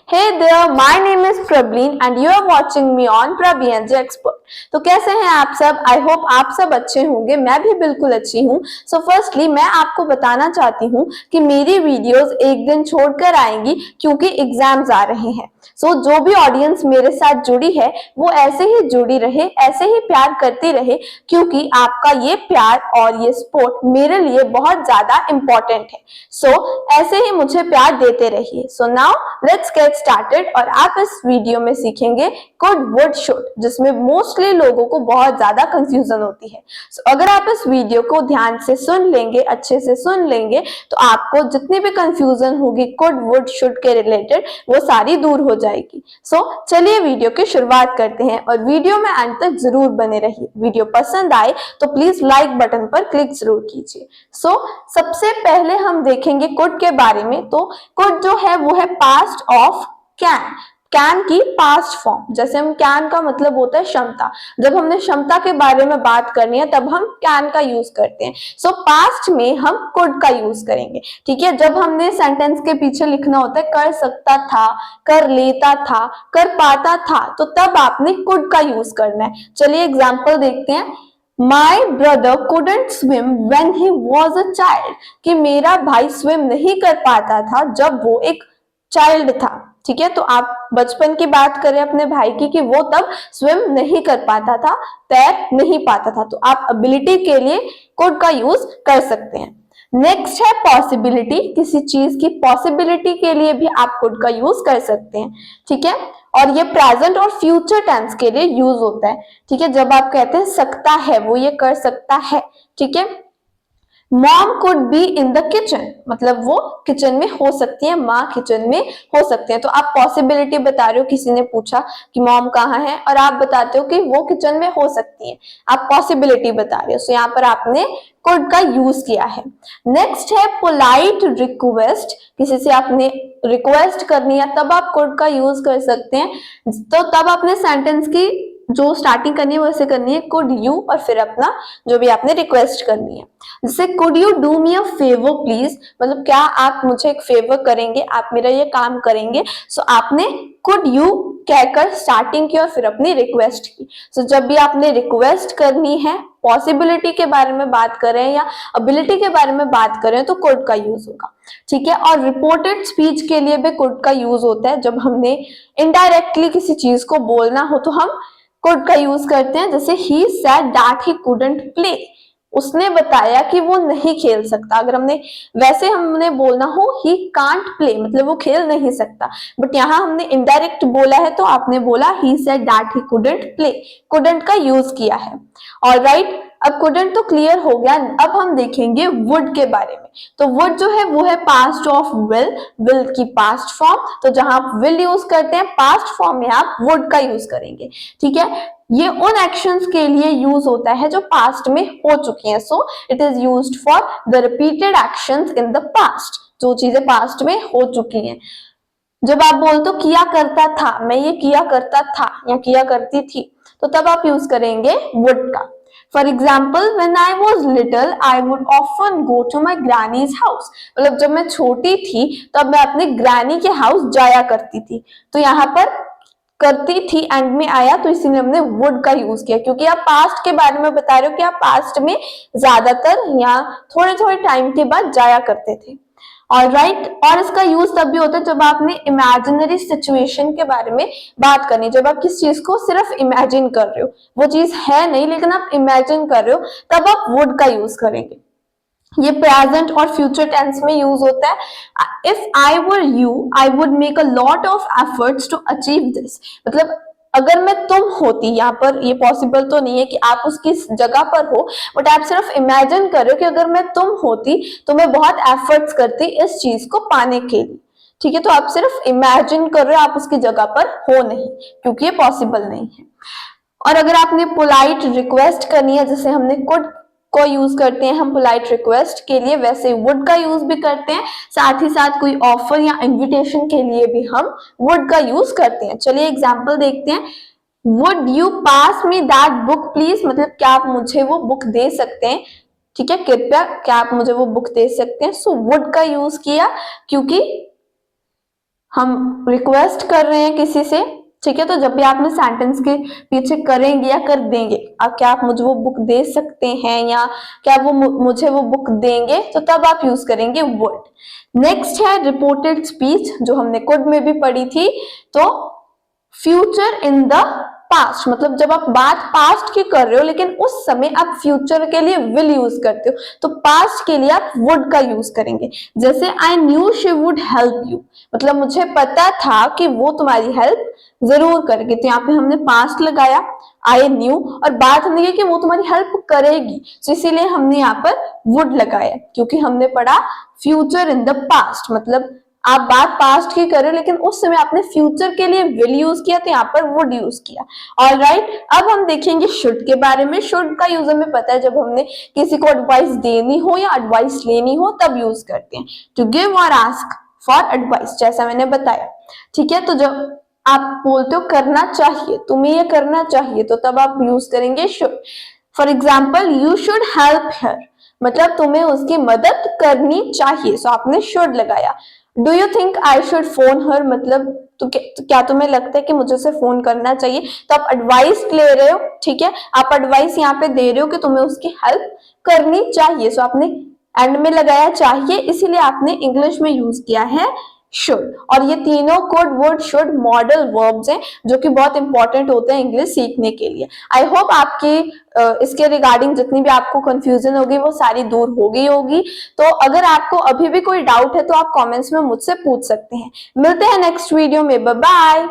Hey there, my name is Prableen and you are watching me on Prableen Expert। तो कैसे हैं आप सब? आई होप आप सब अच्छे होंगे। मैं भी बिल्कुल अच्छी हूँ। सो फर्स्टली मैं आपको बताना चाहती हूँ कि मेरी वीडियोस एक दिन छोड़कर आएंगी क्योंकि एग्जाम्स आ रहे हैं। सो जो भी ऑडियंस मेरे साथ जुड़ी है वो ऐसे ही जुड़ी रहे, ऐसे ही प्यार करती रहे, क्योंकि आपका ये प्यार और ये सपोर्ट मेरे लिए बहुत ज्यादा इम्पोर्टेंट है। सो ऐसे ही मुझे प्यार देते रहिए। So now let's get started. और आप इस वीडियो में सीखेंगे कुड वुड शुड, जिसमें मोस्टली लोगों को बहुत ज्यादा कंफ्यूजन होती है। अगर आप इस वीडियो को ध्यान से सुन लेंगे, अच्छे से सुन लेंगे, तो आपको जितनी भी कंफ्यूजन होगी कुड वुड शुड के रिलेटेड वो सारी दूर हो जाएगी। चलिए वीडियो की शुरुआत करते हैं और वीडियो में अंत तक जरूर बने रहिए। वीडियो पसंद आए तो प्लीज लाइक बटन पर क्लिक जरूर कीजिए। सबसे पहले हम देखेंगे कुड के बारे में। तो कुड जो है वो है पास्ट ऑफ कैन। कैन की पास्ट फॉर्म। जैसे हम कैन का मतलब होता है क्षमता। जब हमने क्षमता के बारे में बात करनी है तब हम कैन का यूज करते हैं। पास्ट में हम कुड का यूज करेंगे। ठीक है, जब हमने सेंटेंस के पीछे लिखना होता है कर सकता था, कर लेता था, कर पाता था, तो तब आपने कुड का यूज करना है। चलिए एग्जाम्पल देखते हैं। My brother couldn't swim when he was a child। कि मेरा भाई स्विम नहीं कर पाता था जब वो एक चाइल्ड था। ठीक है, तो आप बचपन की बात करें अपने भाई की कि वो तब स्विम नहीं कर पाता था, तैर नहीं पाता था, तो आप एबिलिटी के लिए कुड का यूज कर सकते हैं। नेक्स्ट है पॉसिबिलिटी। किसी चीज की पॉसिबिलिटी के लिए भी आप कुड का यूज कर सकते हैं। ठीक है, और ये प्रेजेंट और फ्यूचर टेंस के लिए यूज होता है। ठीक है, जब आप कहते हैं सकता है, वो ये कर सकता है। ठीक है, mom could be in the kitchen, मतलब वो किचन में हो सकती है, माँ किचन में हो सकते हैं। तो आप पॉसिबिलिटी बता रहे हो, किसी ने पूछा कि मॉम कहाँ है और आप बताते हो कि वो किचन में हो सकती है, आप पॉसिबिलिटी बता रहे हो। यहाँ पर आपने कुड का यूज किया है। नेक्स्ट है पोलाइट रिक्वेस्ट। किसी से आपने रिक्वेस्ट करनी है तब आप कुड का यूज कर सकते हैं। तो तब आपने सेंटेंस की जो स्टार्टिंग करनी है वैसे करनी है कुड यू, और फिर अपना जो भी आपने रिक्वेस्ट करनी है। जैसे could you do me a favour please, मतलब क्या आप मुझे एक फेवर करेंगे, आप मेरा ये काम करेंगे। आपने कुड यू कहकर स्टार्टिंग की और फिर अपनी रिक्वेस्ट की। जब भी आपने रिक्वेस्ट करनी है, पॉसिबिलिटी के बारे में बात करें या एबिलिटी के बारे में बात करें, तो कुड का यूज होगा। ठीक है, और रिपोर्टेड स्पीच के लिए भी कुड का यूज होता है। जब हमने इनडायरेक्टली किसी चीज को बोलना हो तो हम कुड का यूज करते हैं। जैसे he said that he couldn't play, उसने बताया कि वो नहीं खेल सकता। अगर वैसे हमने बोलना हो ही कांट प्ले, मतलब वो खेल नहीं सकता, बट यहाँ हमने इनडायरेक्ट बोला है तो आपने बोला he said that he couldn't play, couldn't का यूज किया है। ऑलराइट, अब कुडंट तो क्लियर हो गया। अब हम देखेंगे वुड के बारे में। तो वुड जो है वो है पास्ट ऑफ विल, विल की पास्ट फॉर्म। तो जहां आप विल यूज करते हैं पास्ट फॉर्म में आप वुड का यूज करेंगे। ठीक है, ये उन एक्शंस के लिए यूज होता है जो पास्ट में हो चुकी हैं। It is used for the repeated actions in the past, जो चीजें पास्ट में हो चुकी हैं। जब आप बोलते हो किया करता था, मैं ये किया करता था या किया करती थी, तो तब आप यूज करेंगे वुड का। For example, when I was little, I would often go to my granny's house। मतलब जब मैं छोटी थी तब मैं अपने ग्रैनी के हाउस जाया करती थी। तो यहाँ पर करती थी एंड में आया, तो इसीलिए हमने वुड का यूज किया, क्योंकि आप पास्ट के बारे में बता रहे हो कि आप पास्ट में ज्यादातर या थोड़े थोड़े टाइम के बाद जाया करते थे। ऑलराइट, और इसका यूज तब भी होता है जब आपने इमेजिनरी सिचुएशन के बारे में बात करनी। जब आप किस चीज को सिर्फ इमेजिन कर रहे हो, वो चीज है नहीं लेकिन आप इमेजिन कर रहे हो, तब आप वुड का यूज करेंगे। ये प्रेजेंट और फ्यूचर टेंस में यूज होता है। If I were you I would make a lot of efforts to achieve this, मतलब अगर मैं तुम होती, यहाँ पर ये पॉसिबल तो नहीं है कि आप उसकी जगह पर हो, बट आप सिर्फ इमेजिन कर रहे हो कि अगर मैं तुम होती तो मैं बहुत एफर्ट्स करती इस चीज को पाने के लिए। ठीक है, तो आप सिर्फ इमेजिन कर रहे हो, आप उसकी जगह पर हो नहीं, क्योंकि ये पॉसिबल नहीं है। और अगर आपने पोलाइट रिक्वेस्ट करनी है, जैसे हमने कुड को यूज करते हैं हम पोलाइट रिक्वेस्ट के लिए, वैसे वुड का यूज भी करते हैं। साथ ही साथ कोई ऑफर या इनविटेशन के लिए भी हम वुड का यूज करते हैं। चलिए एग्जांपल देखते हैं। Would you pass me that book please, मतलब क्या आप मुझे वो बुक दे सकते हैं। ठीक है, कृपया क्या आप मुझे वो बुक दे सकते हैं। वुड का यूज किया क्योंकि हम रिक्वेस्ट कर रहे हैं किसी से, ठीक है, तो जब भी आपने सेंटेंस के पीछे करेंगे या कर देंगे, अब क्या आप मुझे वो बुक दे सकते हैं या क्या वो मुझे वो बुक देंगे, तो तब आप यूज करेंगे वुड। नेक्स्ट है रिपोर्टेड स्पीच, जो हमने कुड में भी पढ़ी थी। तो फ्यूचर इन द पास्ट, मतलब जब आप बात पास्ट की कर रहे हो लेकिन उस समय आप फ्यूचर के लिए विल यूज करते हो, तो पास्ट के लिए आप वुड का यूज करेंगे। जैसे I knew she would help you, मतलब मुझे पता था कि वो तुम्हारी हेल्प जरूर करेगी, तो यहाँ पे हमने पास्ट लगाया आई न्यू, और बात हमने की कि वो तुम्हारी हेल्प करेगी, तो इसीलिए हमने यहाँ पर वुड लगाया, क्योंकि हमने पढ़ा फ्यूचर इन द पास्ट, मतलब आप बात पास्ट की कर रहे हो लेकिन उस समय आपने फ्यूचर के लिए विल यूज किया, तो यहाँ पर वुड यूज किया। ऑलराइट, अब हम देखेंगे शुड के बारे में। शुड का यूज हमें पता है, जब हमने किसी को एडवाइस देनी हो या एडवाइस लेनी हो तब यूज करते हैं, टू गिव और आस्क फॉर एडवाइस, जैसा मैंने बताया, ठीक है। तो जब आप बोलते हो करना चाहिए, तुम्हें ये करना चाहिए, तो तब आप यूज करेंगे should. For example, you should help her, मतलब तुम्हें उसकी मदद करनी चाहिए, सो आपने शुड लगाया। Do you think I should phone her, मतलब तो क्या तुम्हें लगता है कि मुझे उसे फोन करना चाहिए, तो आप एडवाइस ले रहे हो, ठीक है, आप एडवाइस यहाँ पे दे रहे हो कि तुम्हें उसकी हेल्प करनी चाहिए, सो आपने एंड में लगाया चाहिए, इसीलिए आपने इंग्लिश में यूज किया है शुड। और ये तीनों could would should modal verbs हैं, जो कि बहुत इंपॉर्टेंट होते हैं इंग्लिश सीखने के लिए। आई होप आपकी इसके रिगार्डिंग जितनी भी आपको कंफ्यूजन होगी वो सारी दूर हो गई होगी। तो अगर आपको अभी भी कोई डाउट है तो आप कमेंट्स में मुझसे पूछ सकते हैं। मिलते हैं नेक्स्ट वीडियो में, बाय बाय।